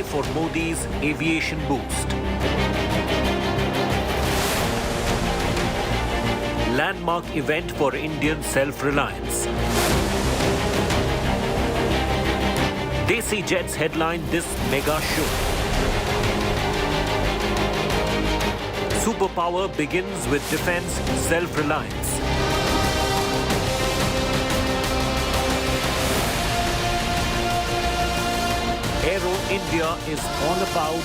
for Modi's aviation boost. Landmark event for Indian self-reliance. Desi Jets headline this mega show. Superpower begins with defense self-reliance. Aero India is all about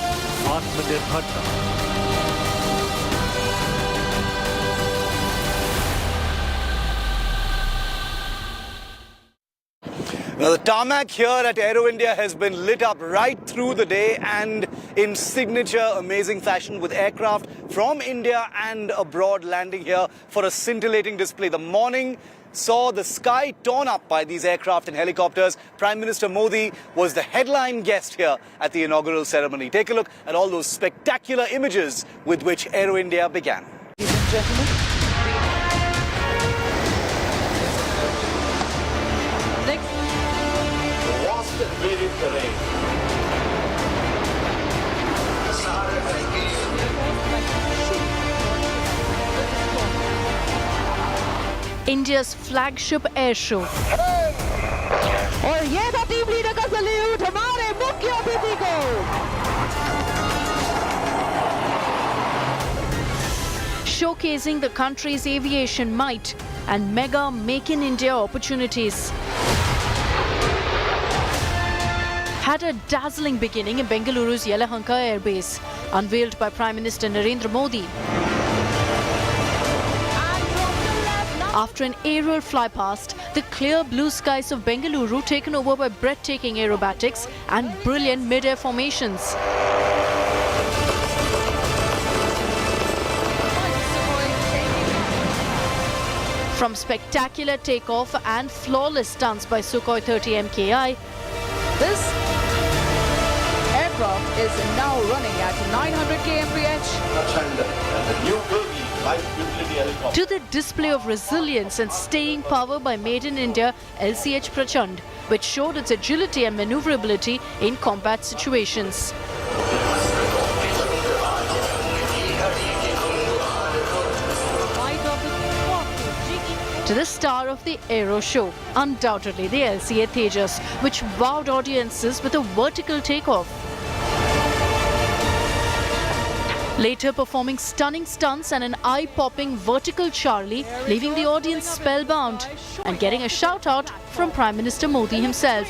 Atmanirbharta. Now, the tarmac here at Aero India has been lit up right through the day and in signature amazing fashion with aircraft from India and abroad landing here for a scintillating display. The morning saw the sky torn up by these aircraft and helicopters. Prime Minister Modi was the headline guest here at the inaugural ceremony. Take a look at all those spectacular images with which Aero India began. Ladies and gentlemen. Varied terrain. India's flagship airshow. और ये था team leader का salute हमारे मुख्य अतिथि को. Showcasing the country's aviation might and mega Make in India opportunities. Had a dazzling beginning in Bengaluru's Yelahanka Air Base, unveiled by Prime Minister Narendra Modi. After an aerial flypast, the clear blue skies of Bengaluru taken over by breathtaking aerobatics and brilliant mid-air formations. From spectacular takeoff and flawless stunts by Sukhoi 30 MKI, This aircraft is now running at 900 kmph. And the new baby light utility helicopter. to the display of resilience and staying power by Made in India LCH Prachand, which showed its agility and maneuverability in combat situations. To the star of the Aero show, undoubtedly the LCA Tejas, which wowed audiences with a vertical takeoff. Later performing stunning stunts and an eye-popping vertical Charlie, leaving the audience spellbound and getting a shout-out from Prime Minister Modi himself.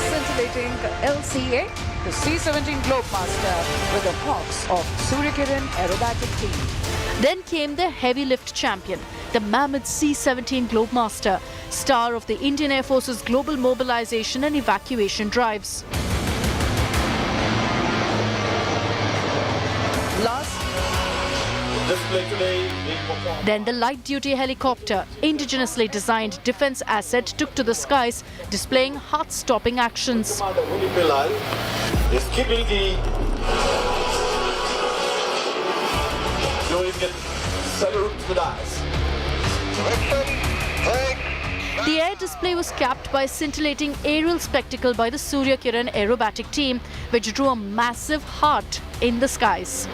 Scintillating LCA, the C-17 Globemaster with the Hawks of Suryakiran Aerobatic Team. Then came the heavy lift champion, the mammoth C-17 Globemaster, star of the Indian Air Force's global mobilization and evacuation drives. Last, Display today being performed. Then the light-duty helicopter, indigenously designed defense asset, took to the skies, displaying heart-stopping actions. Commander Gurukul is keeping doing it salute with eyes. The air display was capped by a scintillating aerial spectacle by the Suryakiran aerobatic team, which drew a massive heart in the skies.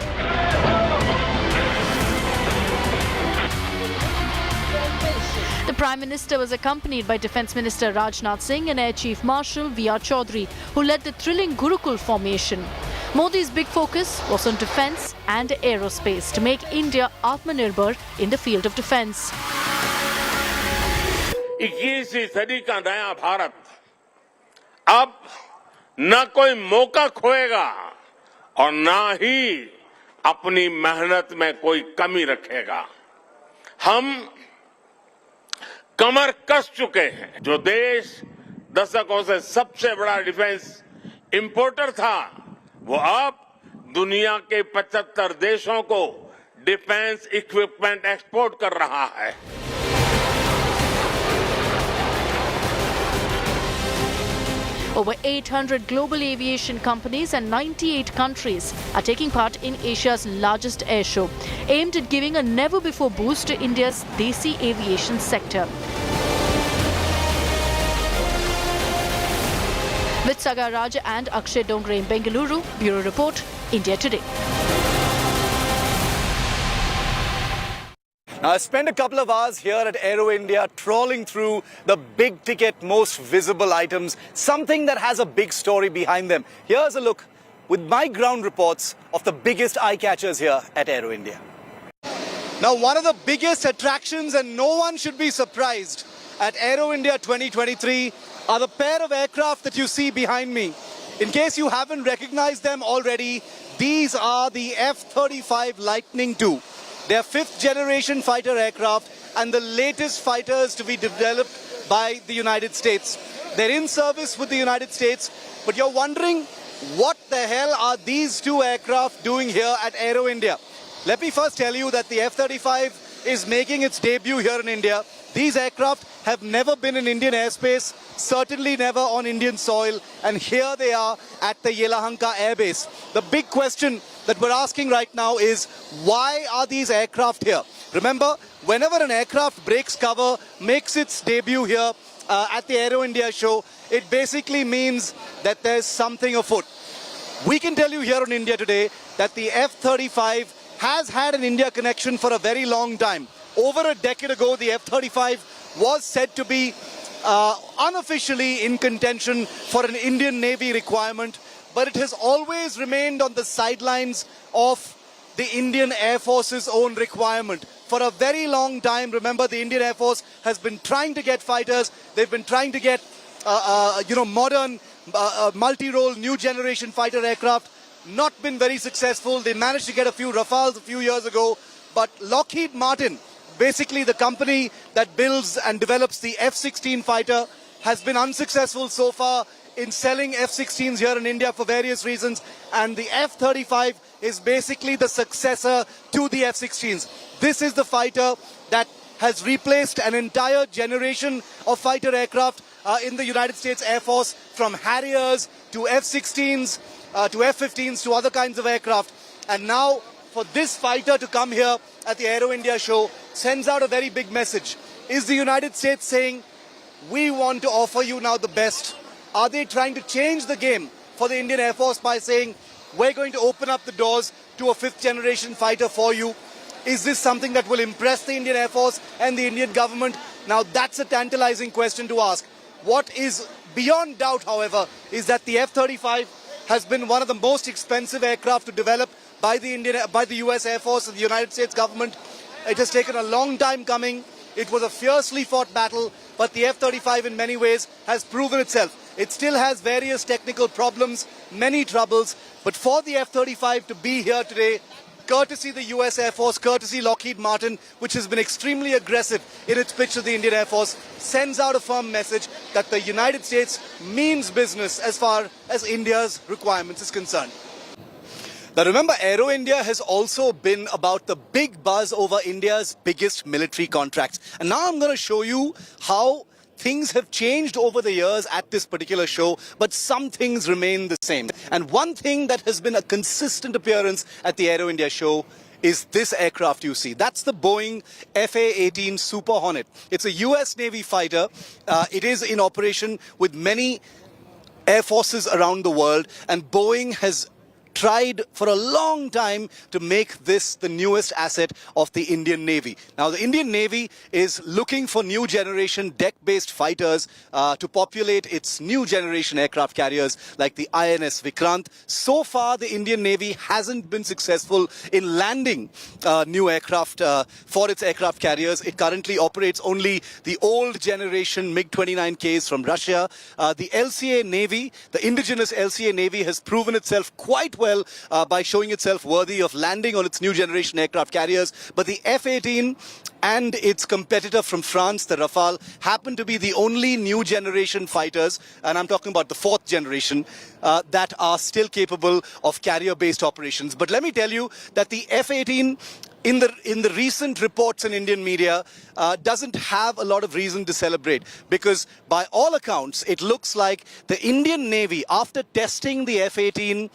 The Prime Minister was accompanied by Defence Minister Rajnath Singh and Air Chief Marshal Chaudhari, who led the thrilling Gurukul formation. Modi's big focus was on defence and aerospace to make India Atmanirbhar in the field of defence. 21वीं सदी का नया भारत अब न कोई मौका खोएगा और न ही अपनी मेहनत में कोई कमी रखेगा। हम कमर कस चुके हैं। जो देश दशकों से सबसे बड़ा डिफेंस इंपोर्टर था, वो अब दुनिया के 75 देशों को डिफेंस इक्विपमेंट एक्सपोर्ट कर रहा है। Over 800 global aviation companies and 98 countries are taking part in Asia's largest airshow, aimed at giving a never-before boost to India's desi aviation sector. With Saga Raj and Akshay Dongre in Bengaluru, Bureau Report, India Today. Now, I spent a couple of hours here at Aero India trawling through the big ticket, most visible items, something that has a big story behind them. Here's a look with my ground reports of the biggest eye catchers here at Aero India. Now, one of the biggest attractions, and no one should be surprised, at Aero India 2023 are the pair of aircraft that you see behind me. In case you haven't recognized them already, these are the F-35 Lightning II. They are fifth generation fighter aircraft and the latest fighters to be developed by the United States. They're in service with the United States, but you're wondering, what the hell are these two aircraft doing here at Aero India? Let me first tell you that the F-35 is making its debut here in India. These aircraft have never been in Indian airspace, certainly never on Indian soil, and here they are at the Yelahanka Air Base. The big question that we're asking right now is, why are these aircraft here? Remember, whenever an aircraft breaks cover, makes its debut here at the Aero India show, it basically means that there's something afoot. We can tell you here in India today that the F-35 has had an India connection for a very long time. Over a decade ago, the F-35 was said to be unofficially in contention for an Indian Navy requirement, but it has always remained on the sidelines of the Indian Air Force's own requirement. For a very long time, remember, the Indian Air Force has been trying to get fighters. They've been trying to get, modern, multi-role, new generation fighter aircraft. Not been very successful. They managed to get a few Rafales a few years ago, but Lockheed Martin, basically the company that builds and develops the F-16 fighter, has been unsuccessful so far in selling F-16s here in India for various reasons, and the F-35 is basically the successor to the F-16s. This is the fighter that has replaced an entire generation of fighter aircraft in the United States Air Force, from Harriers to F-16s to F-15s to other kinds of aircraft. And now, for this fighter to come here at the Aero India show sends out a very big message. Is the United States saying, we want to offer you now the best? Are they trying to change the game for the Indian Air Force by saying, we're going to open up the doors to a fifth generation fighter for you? Is this something that will impress the Indian Air Force and the Indian government? Now, that's a tantalizing question to ask. What is beyond doubt, however, is that the F-35 has been one of the most expensive aircraft to develop by the US Air Force and the United States government. It has taken a long time coming. It was a fiercely fought battle, but the F-35 in many ways has proven itself. It still has various technical problems, many troubles, but for the F-35 to be here today, courtesy the US Air Force, courtesy Lockheed Martin, which has been extremely aggressive in its pitch to the Indian Air Force, sends out a firm message that the United States means business as far as India's requirements is concerned. Now remember, Aero India has also been about the big buzz over India's biggest military contracts. And now I'm going to show you how things have changed over the years at this particular show, but some things remain the same. And one thing that has been a consistent appearance at the Aero India show is this aircraft you see. That's the Boeing FA-18 Super Hornet. It's a US Navy fighter. It is in operation with many air forces around the world, and Boeing has tried for a long time to make this the newest asset of the Indian Navy. Now, the Indian Navy is looking for new generation deck-based fighters to populate its new generation aircraft carriers like the INS Vikrant. So far, the Indian Navy hasn't been successful in landing new aircraft for its aircraft carriers. It currently operates only the old generation MiG-29Ks from Russia. The LCA Navy, the indigenous LCA Navy, has proven itself quite well by showing itself worthy of landing on its new generation aircraft carriers. But the F-18 and its competitor from France, the Rafale, happen to be the only new generation fighters, and I'm talking about the fourth generation, that are still capable of carrier-based operations. But let me tell you that the F-18 in the recent reports in Indian media, doesn't have a lot of reason to celebrate, because by all accounts, it looks like the Indian Navy, after testing the F-18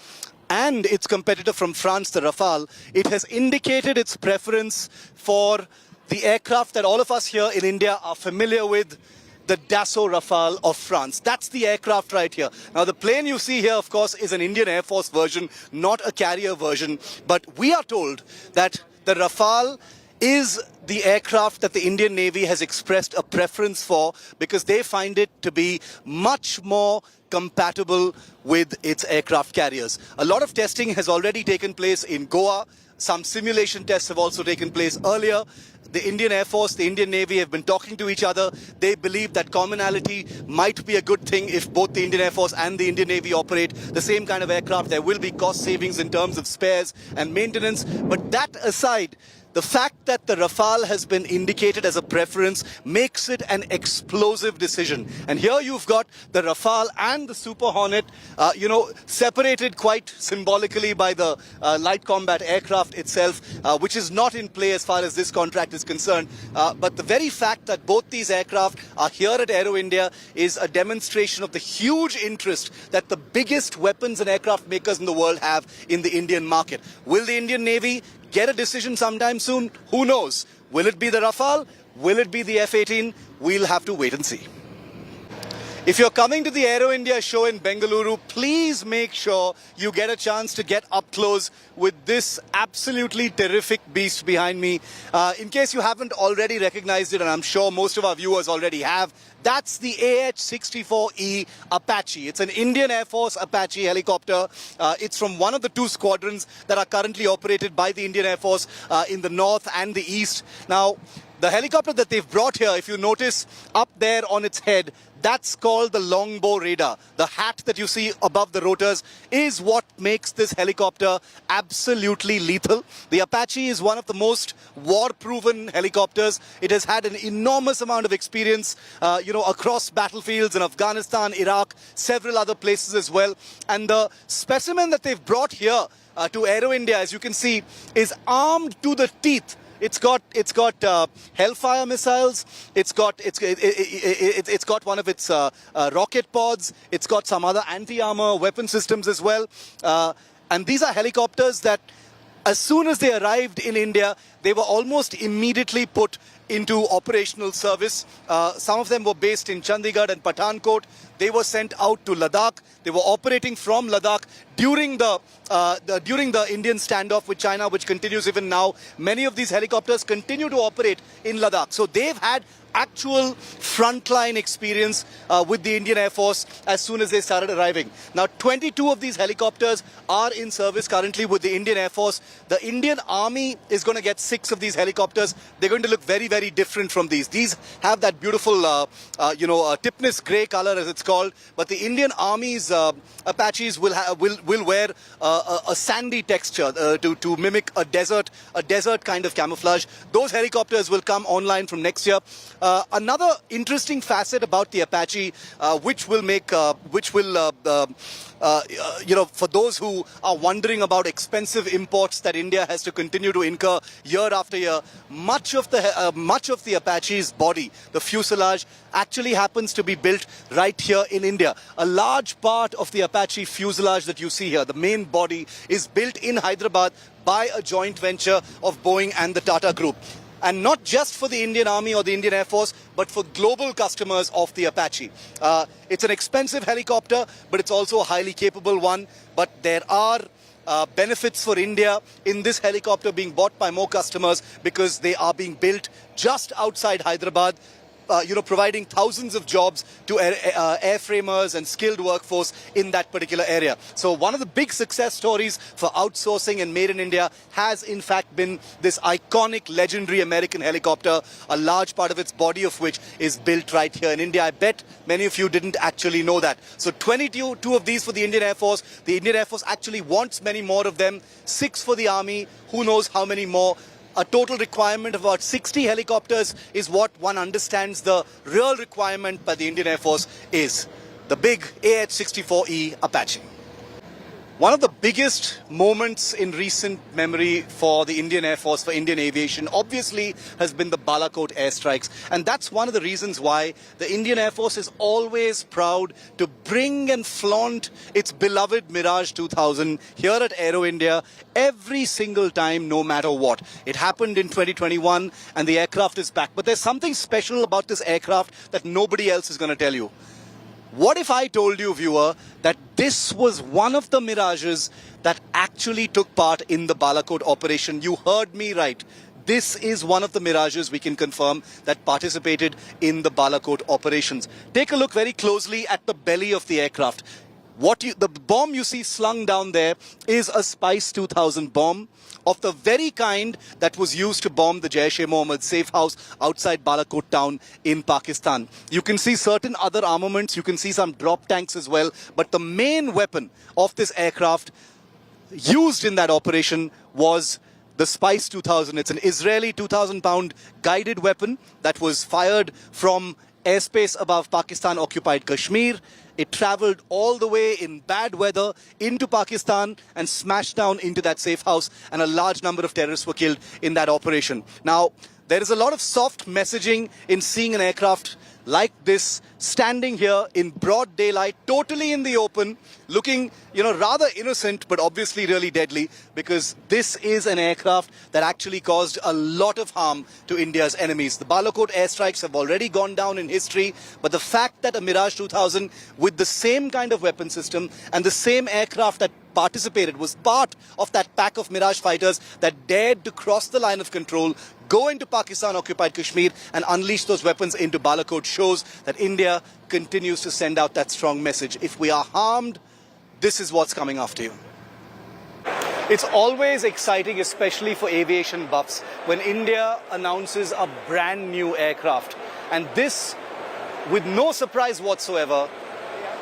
and its competitor from France, the Rafale, it has indicated its preference for the aircraft that all of us here in India are familiar with, the Dassault Rafale of France. That's the aircraft right here. Now, the plane you see here, of course, is an Indian Air Force version, not a carrier version. But we are told that the Rafale is the aircraft that the Indian Navy has expressed a preference for, because they find it to be much more compatible with its aircraft carriers. A lot of testing has already taken place in Goa. Some simulation tests have also taken place earlier. The Indian Air Force, the Indian Navy have been talking to each other. They believe that commonality might be a good thing if both the Indian Air Force and the Indian Navy operate the same kind of aircraft. There will be cost savings in terms of spares and maintenance. But that aside, the fact that the Rafale has been indicated as a preference makes it an explosive decision. And here you've got the Rafale and the Super Hornet, separated quite symbolically by the light combat aircraft itself, which is not in play as far as this contract is concerned. But the very fact that both these aircraft are here at Aero India is a demonstration of the huge interest that the biggest weapons and aircraft makers in the world have in the Indian market. Will the Indian Navy get a decision sometime soon? Who knows? Will it be the Rafale? Will it be the F-18? We'll have to wait and see. If you're coming to the Aero India show in Bengaluru, please make sure you get a chance to get up close with this absolutely terrific beast behind me. In case you haven't already recognized it, and I'm sure most of our viewers already have, that's the AH-64E Apache. It's an Indian Air Force Apache helicopter. It's from one of the two squadrons that are currently operated by the Indian Air Force in the north and the east. Now, the helicopter that they've brought here, if you notice up there on its head, that's called the longbow radar. The hat that you see above the rotors is what makes this helicopter absolutely lethal. The Apache is one of the most war-proven helicopters. It has had an enormous amount of experience, across battlefields in Afghanistan, Iraq, several other places as well. And the specimen that they've brought here to Aero India, as you can see, is armed to the teeth. It's got Hellfire missiles. It's got one of its rocket pods. It's got some other anti-armor weapon systems as well. And these are helicopters that, as soon as they arrived in India, they were almost immediately put into operational service. Some of them were based in Chandigarh and Pathankot. They were sent out to Ladakh. They were operating from Ladakh during the Indian standoff with China, which continues even now. Many of these helicopters continue to operate in Ladakh. So they've had actual frontline experience with the Indian Air Force as soon as they started arriving. Now, 22 of these helicopters are in service currently with the Indian Air Force. The Indian Army is going to get 6 of these helicopters. They're going to look very, very different from these. These have that beautiful, Tipnis grey color, as it's called. But the Indian Army's Apaches will wear a sandy texture to mimic a desert kind of camouflage. Those helicopters will come online from next year. Another interesting facet about the Apache, for those who are wondering about expensive imports that India has to continue to incur year after year, much of the Apache's body, the fuselage, actually happens to be built right here in India. A large part of the Apache fuselage that you see here, the main body, is built in Hyderabad by a joint venture of Boeing and the Tata Group. And not just for the Indian Army or the Indian Air Force, but for global customers of the Apache. It's an expensive helicopter, but it's also a highly capable one. But there are benefits for India in this helicopter being bought by more customers, because they are being built just outside Hyderabad, providing thousands of jobs to airframers and skilled workforce in that particular area. So one of the big success stories for outsourcing and made in India has in fact been this iconic, legendary American helicopter, a large part of its body of which is built right here in India. I bet many of you didn't actually know that. So 22 of these for the Indian Air Force. The Indian Air Force actually wants many more of them. 6 for the Army. Who knows how many more? A total requirement of about 60 helicopters is what one understands the real requirement by the Indian Air Force is. The big AH-64E Apache. One of the biggest moments in recent memory for the Indian Air Force, for Indian aviation, obviously has been the Balakot airstrikes. And that's one of the reasons why the Indian Air Force is always proud to bring and flaunt its beloved Mirage 2000 here at Aero India every single time, no matter what. It happened in 2021 and the aircraft is back. But there's something special about this aircraft that nobody else is going to tell you. What if I told you, viewer, that this was one of the Mirages that actually took part in the Balakot operation? You heard me right. This is one of the Mirages, we can confirm, that participated in the Balakot operations. Take a look very closely at the belly of the aircraft. The bomb you see slung down there is a Spice 2000 bomb of the very kind that was used to bomb the Jaish-e-Mohammed safe house outside Balakot town in Pakistan. You can see certain other armaments, you can see some drop tanks as well, but the main weapon of this aircraft used in that operation was the Spice 2000. It's an Israeli 2,000-pound guided weapon that was fired from airspace above Pakistan-occupied Kashmir. It traveled all the way in bad weather into Pakistan and smashed down into that safe house, and a large number of terrorists were killed in that operation. Now, there is a lot of soft messaging in seeing an aircraft like this standing here in broad daylight, totally in the open, looking, rather innocent, but obviously really deadly, because this is an aircraft that actually caused a lot of harm to India's enemies. The Balakot airstrikes have already gone down in history, but the fact that a Mirage 2000 with the same kind of weapon system and the same aircraft that participated was part of that pack of Mirage fighters that dared to cross the line of control, go into Pakistan-occupied Kashmir and unleash those weapons into Balakot shows that India continues to send out that strong message. If we are harmed, this is what's coming after you. It's always exciting, especially for aviation buffs, when India announces a brand new aircraft. And this, with no surprise whatsoever,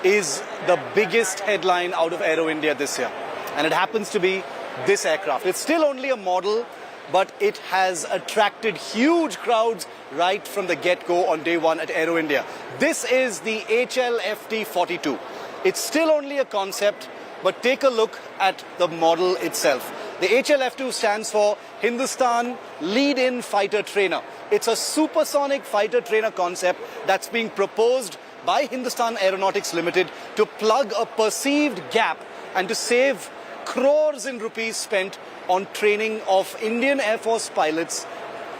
is the biggest headline out of Aero India this year. And it happens to be this aircraft. It's still only a model, but it has attracted huge crowds right from the get-go on day one at Aero India. This is the HLFT-42. It's still only a concept, but take a look at the model itself. The HLF-2 stands for Hindustan Lead-In Fighter Trainer. It's a supersonic fighter trainer concept that's being proposed by Hindustan Aeronautics Limited to plug a perceived gap and to save crores in rupees spent on training of Indian Air Force pilots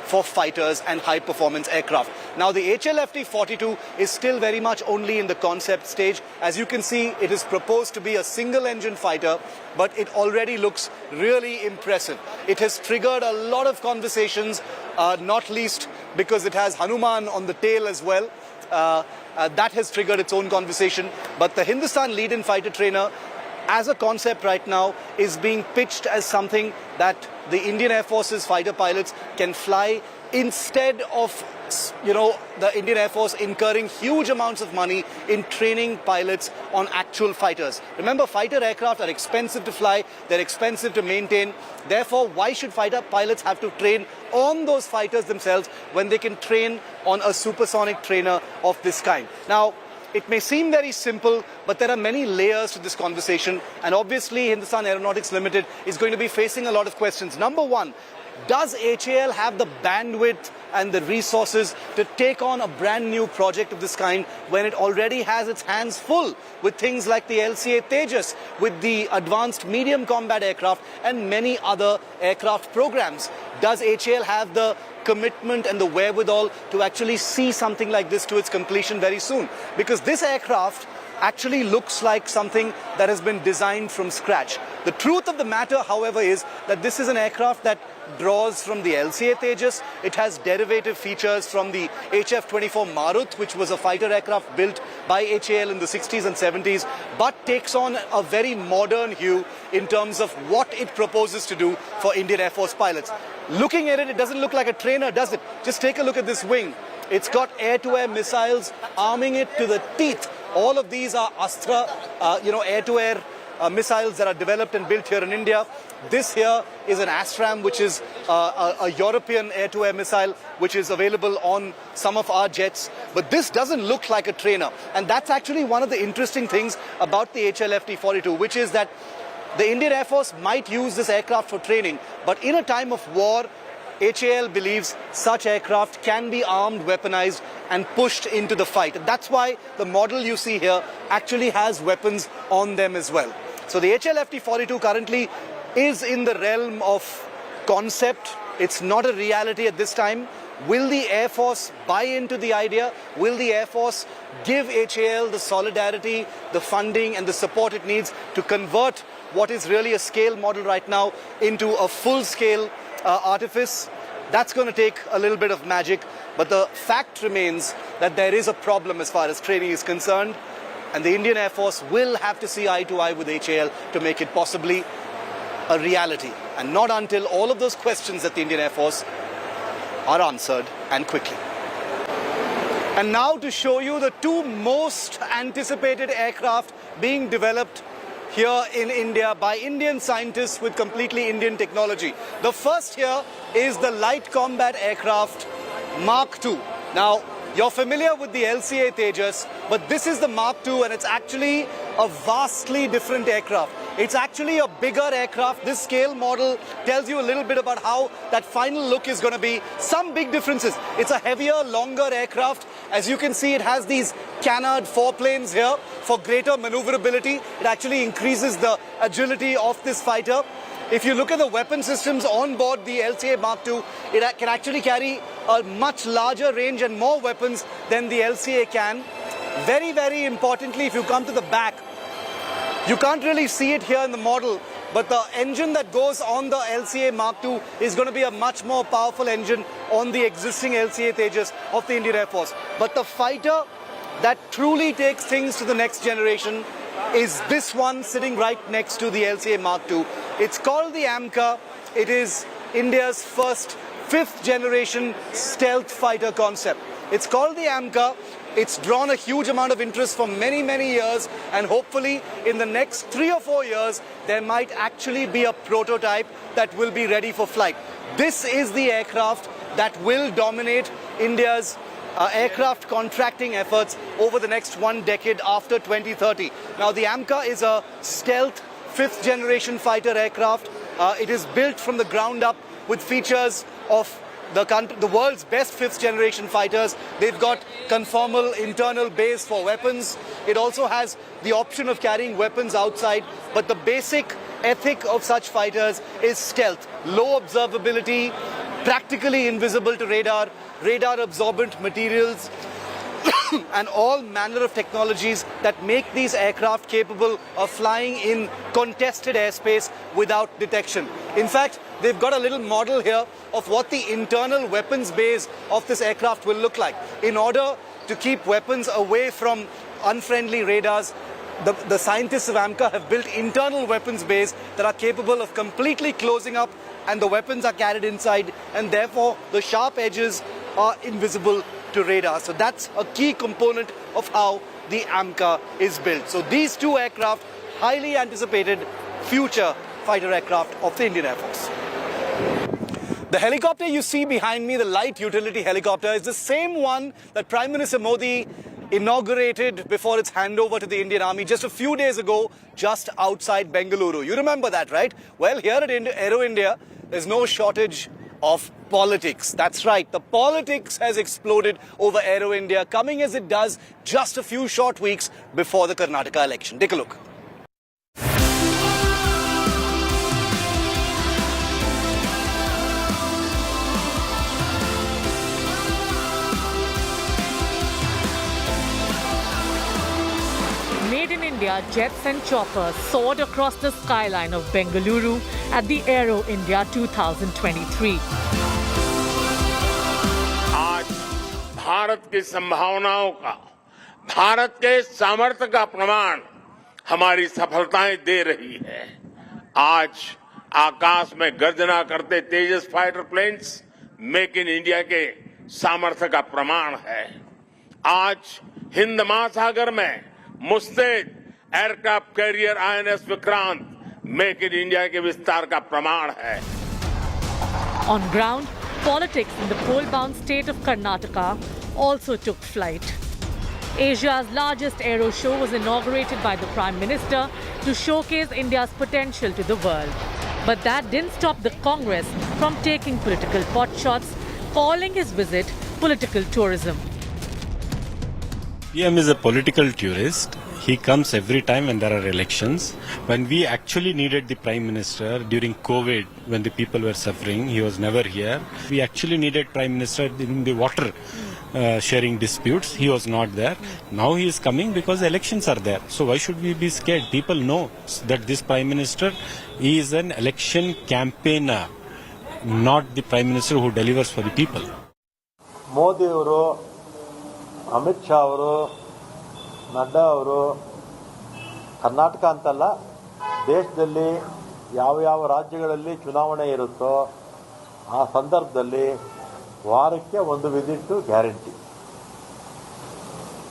for fighters and high-performance aircraft. Now, the HLFT-42 is still very much only in the concept stage. As you can see, it is proposed to be a single-engine fighter, but it already looks really impressive. It has triggered a lot of conversations, not least because it has Hanuman on the tail as well. That has triggered its own conversation. But the Hindustan Lead-In Fighter Trainer, as a concept right now, is being pitched as something that the Indian Air Force's fighter pilots can fly instead of, the Indian Air Force incurring huge amounts of money in training pilots on actual fighters. Remember, fighter aircraft are expensive to fly, they're expensive to maintain. Therefore, why should fighter pilots have to train on those fighters themselves when they can train on a supersonic trainer of this kind? Now, it may seem very simple, but there are many layers to this conversation, and obviously Hindustan Aeronautics Limited is going to be facing a lot of questions. Number one, does HAL have the bandwidth and the resources to take on a brand new project of this kind when it already has its hands full with things like the LCA Tejas, with the advanced medium combat aircraft and many other aircraft programs? Does HAL have the commitment and the wherewithal to actually see something like this to its completion very soon? Because this aircraft actually looks like something that has been designed from scratch. The truth of the matter, however, is that this is an aircraft that draws from the LCA Tejas. It has derivative features from the HF-24 Marut, which was a fighter aircraft built by HAL in the 60s and 70s, but takes on a very modern hue in terms of what it proposes to do for Indian Air Force pilots. Looking at it, it doesn't look like a trainer, does it? Just take a look at this wing. It's got air-to-air missiles arming it to the teeth. All of these are Astra, air-to-air missiles that are developed and built here in India. This here is an Astram, which is a European air-to-air missile, which is available on some of our jets. But this doesn't look like a trainer. And that's actually one of the interesting things about the HLFT-42, which is that The Indian Air Force might use this aircraft for training, but in a time of war, HAL believes such aircraft can be armed, weaponized and pushed into the fight. And that's why the model you see here actually has weapons on them as well. So the HAL FT-42 currently is in the realm of concept. It's not a reality at this time. Will the Air Force buy into the idea? Will the Air Force give HAL the solidarity, the funding and the support it needs to convert what is really a scale model right now into a full-scale artifice? That's going to take a little bit of magic, but the fact remains that there is a problem as far as training is concerned, and the Indian Air Force will have to see eye to eye with HAL to make it possibly a reality, and not until all of those questions at the Indian Air Force are answered, and quickly. And now to show you the two most anticipated aircraft being developed here in India by Indian scientists with completely Indian technology. The first here is the Light Combat Aircraft Mark II. Now, you're familiar with the LCA Tejas, but this is the Mark II, and it's actually a vastly different aircraft. It's actually a bigger aircraft. This scale model tells you a little bit about how that final look is going to be. Some big differences. It's a heavier, longer aircraft. As you can see, it has these canard foreplanes here for greater maneuverability. It actually increases the agility of this fighter. If you look at the weapon systems on board the LCA Mark II, it can actually carry a much larger range and more weapons than the LCA can. Very, very importantly, if you come to the back, you can't really see it here in the model, but the engine that goes on the LCA Mark II is going to be a much more powerful engine on the existing LCA Tejas of the Indian Air Force. But the fighter that truly takes things to the next generation is this one sitting right next to the LCA Mark II. It's called the AMCA. It is India's first fifth generation stealth fighter concept. It's called the AMCA. It's drawn a huge amount of interest for many, many years, and hopefully in the next 3 or 4 years, there might actually be a prototype that will be ready for flight. This is the aircraft that will dominate India's aircraft contracting efforts over the next 1 decade after 2030. Now, the AMCA is a stealth fifth generation fighter aircraft. It is built from the ground up with features of the world's best fifth generation fighters. They've got conformal internal bays for weapons. It also has the option of carrying weapons outside, but the basic ethic of such fighters is stealth, low observability, practically invisible to radar, radar absorbent materials, and all manner of technologies that make these aircraft capable of flying in contested airspace without detection. In fact, they've got a little model here of what the internal weapons bays of this aircraft will look like. In order to keep weapons away from unfriendly radars, the scientists of AMCA have built internal weapons bays that are capable of completely closing up, and the weapons are carried inside, and therefore the sharp edges are invisible to radar. So that's a key component of how the AMCA is built. So these two aircraft, highly anticipated future fighter aircraft of the Indian Air Force. The helicopter you see behind me, the light utility helicopter, is the same one that Prime Minister Modi inaugurated before its handover to the Indian Army just a few days ago, just outside Bengaluru. You remember that, right? Well, here at Aero India, there's no shortage of politics. That's right, the politics has exploded over Aero India, coming as it does just a few short weeks before the Karnataka election. Take a look. Made in India, jets and choppers soared across the skyline of Bengaluru at the Aero India 2023. आज भारत की संभावनाओं का, भारत के सामर्थ्य का प्रमाण हमारी सफलताएं दे रही है। आज आकाश में गर्जना करते Tejas fighter planes make in India के सामर्थ्य का प्रमाण है। आज हिंद महासागर में मुस्तैद aircraft carrier INS Vikrant make in India के विस्तार का प्रमाण है। On ground, politics in the pole-bound state of Karnataka also took flight. Asia's largest aero show was inaugurated by the Prime Minister to showcase India's potential to the world. But that didn't stop the Congress from taking political potshots, calling his visit political tourism. PM is a political tourist. He comes every time when there are elections. When we actually needed the Prime Minister during COVID, when the people were suffering, he was never here. We actually needed Prime Minister in the water sharing disputes. He was not there. Now he is coming because elections are there. So why should we be scared? People know that this Prime Minister is an election campaigner, not the Prime Minister who delivers for the people. Modi ಅವರು, ಅಮಿತ್ ಶಾ ಅವರು, ನಡ್ಡಾ ಅವರು ಕರ್ನಾಟಕ ಅಂತಲ್ಲ, ದೇಶದಲ್ಲಿ ಯಾವ ರಾಜ್ಯಗಳಲ್ಲಿ ಚುನಾವಣೆ ಇರುತ್ತೋ ಆ ಸಂದರ್ಭದಲ್ಲಿ ವಾರಕ್ಕೆ ಒಂದು ವಿಸಿಟ್ ಗ್ಯಾರಂಟಿ.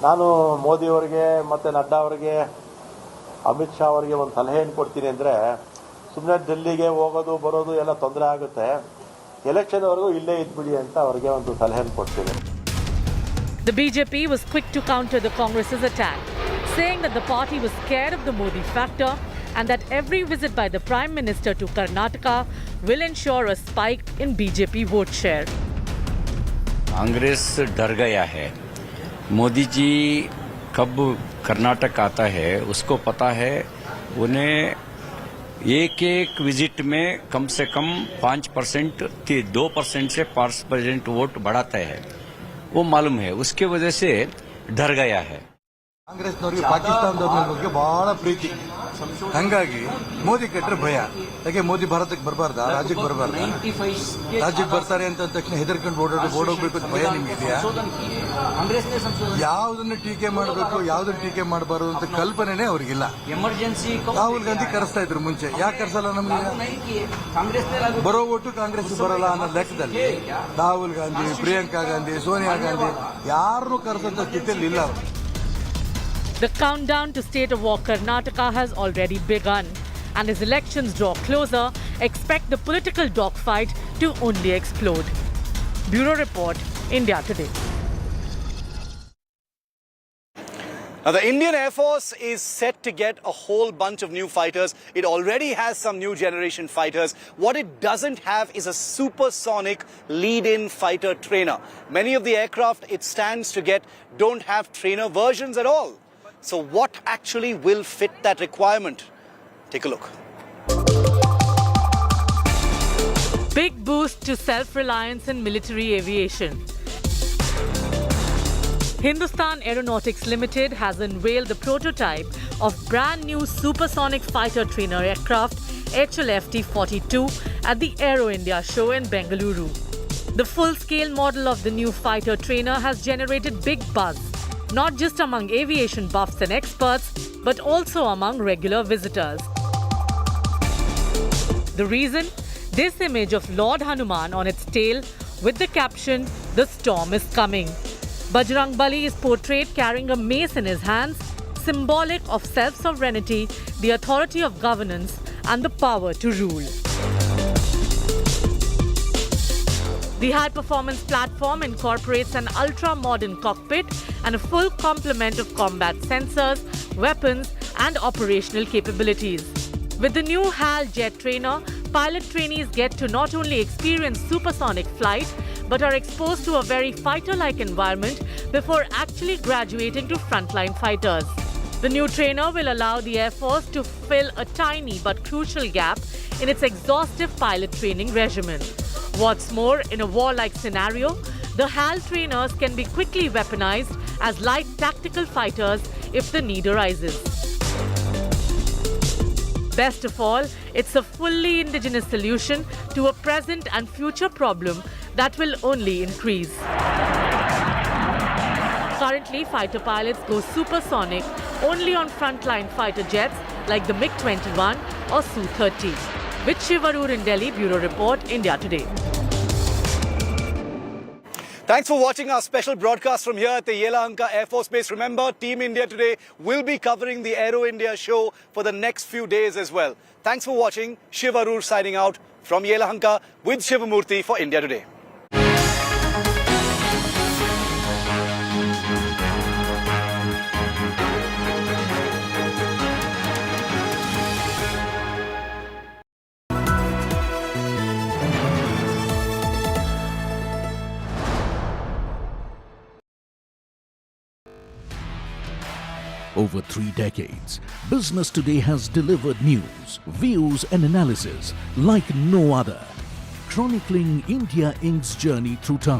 ನಾನು ಮೋದಿ ಅವರಿಗೆ ಮತ್ತು ನಡ್ಡಾ ಅವರಿಗೆ, ಅಮಿತ್ ಶಾ ಅವರಿಗೆ ಒಂದು ಸಲಹೆಯನ್ನು ಕೊಡ್ತೀನಿ ಅಂದರೆ, ಸುಮ್ಮನೆ ಡೆಲ್ಲಿಗೆ ಹೋಗೋದು ಬರೋದು ಎಲ್ಲ ತೊಂದರೆ ಆಗುತ್ತೆ, ಎಲೆಕ್ಷನ್ವರೆಗೂ ಇಲ್ಲೇ ಇದ್ಬಿಡಿ ಅಂತ ಅವರಿಗೆ ಒಂದು ಸಲಹೆಯನ್ನು ಕೊಡ್ತೀನಿ. The BJP was quick to counter the Congress's attack, saying that the party was scared of the Modi factor and that every visit by the Prime Minister to Karnataka will ensure a spike in BJP vote share. Congress डर गया है. मोदी जी कब कर्नाटक आता है उसको पता है. उन्हें एक विजिट में कम से कम 5% 2% से 5% वोट बढ़ाता है, वो मालूम है. उसके वजह से डर गया है. ಕಾಂಗ್ರೆಸ್ನವರಿಗೆ ಪಾಕಿಸ್ತಾನದವ್ರ ಬಗ್ಗೆ ಬಹಳ ಪ್ರೀತಿ, ಹಂಗಾಗಿ ಮೋದಿ ಕೆಟ್ಟರೆ ಭಯ. ಯಾಕೆ ಮೋದಿ ಭಾರತಕ್ಕೆ ಬರಬಾರ್ದ, ರಾಜ್ಯಕ್ಕೆ ಬರಬಾರ್ದ? ರಾಜ್ಯಕ್ಕೆ ಬರ್ತಾರೆ ಅಂತ ತಕ್ಷಣ ಹೆದರ್ಕೊಂಡು ಓಡೋಗ್ಬೇಕು ಅಂತ ಭಯ ನಿಮ್ಗಿದೆಯಾ? ಯಾವುದನ್ನ ಟೀಕೆ ಮಾಡಬೇಕು, ಯಾವುದನ್ನ ಟೀಕೆ ಮಾಡಬಾರದು ಅಂತ ಕಲ್ಪನೆನೇ ಅವ್ರಿಗಿಲ್ಲ. ರಾಹುಲ್ ಗಾಂಧಿ ಕರೆಸ್ತಾ ಇದ್ರು ಮುಂಚೆ, ಯಾಕೆ ಕರೆಸಲ್ಲ? ನಮ್ಗೆ ಬರೋ ಓಟು ಕಾಂಗ್ರೆಸ್ ಬರಲ್ಲ ಅನ್ನೋ ಲೆಕ್ಕದಲ್ಲಿ ರಾಹುಲ್ ಗಾಂಧಿ, ಪ್ರಿಯಾಂಕಾ ಗಾಂಧಿ, ಸೋನಿಯಾ ಗಾಂಧಿ ಯಾರನ್ನೂ ಕರೆಸಂತ ಸ್ಥಿತಿಯಲ್ಲಿ ಇಲ್ಲ ಅವರು. The countdown to state of war Karnataka has already begun, and as elections draw closer, expect the political dogfight to only explode. Bureau Report, India Today. Now, the Indian Air Force is set to get a whole bunch of new fighters. It already has some new generation fighters. What it doesn't have is a supersonic lead-in fighter trainer. Many of the aircraft it stands to get don't have trainer versions at all. So what actually will fit that requirement? Take a look. Big boost to self-reliance in military aviation. Hindustan Aeronautics Limited has unveiled the prototype of brand new supersonic fighter trainer aircraft HLFT-42 at the Aero India show in Bengaluru. The full-scale model of the new fighter trainer has generated big buzz, not just among aviation buffs and experts, but also among regular visitors. The reason? This image of Lord Hanuman on its tail with the caption, "The storm is coming." Bajrangbali is portrayed carrying a mace in his hands, symbolic of self-sovereignty, the authority of governance, and the power to rule. The high-performance platform incorporates an ultra-modern cockpit and a full complement of combat sensors, weapons, and operational capabilities. With the new HAL jet trainer, pilot trainees get to not only experience supersonic flight, but are exposed to a very fighter-like environment before actually graduating to frontline fighters. The new trainer will allow the Air Force to fill a tiny but crucial gap in its exhaustive pilot training regimen. What's more, in a war-like scenario, the HAL trainers can be quickly weaponized as light tactical fighters if the need arises. Best of all, it's a fully indigenous solution to a present and future problem that will only increase. Currently, fighter pilots go supersonic only on frontline fighter jets like the MiG-21 or Su-30. With Shiv, Aroor in Delhi, Bureau Report, India Today. Thanks for watching our special broadcast from here at the Yelahanka Air Force Base. Remember, Team India Today will be covering the Aero India show for the next few days as well. Thanks for watching. Shiv, Aroor signing out from Yelahanka with Shivamurthy for India Today. Over 3 decades, Business Today has delivered news, views and analysis like no other, chronicling India Inc.'s journey through time.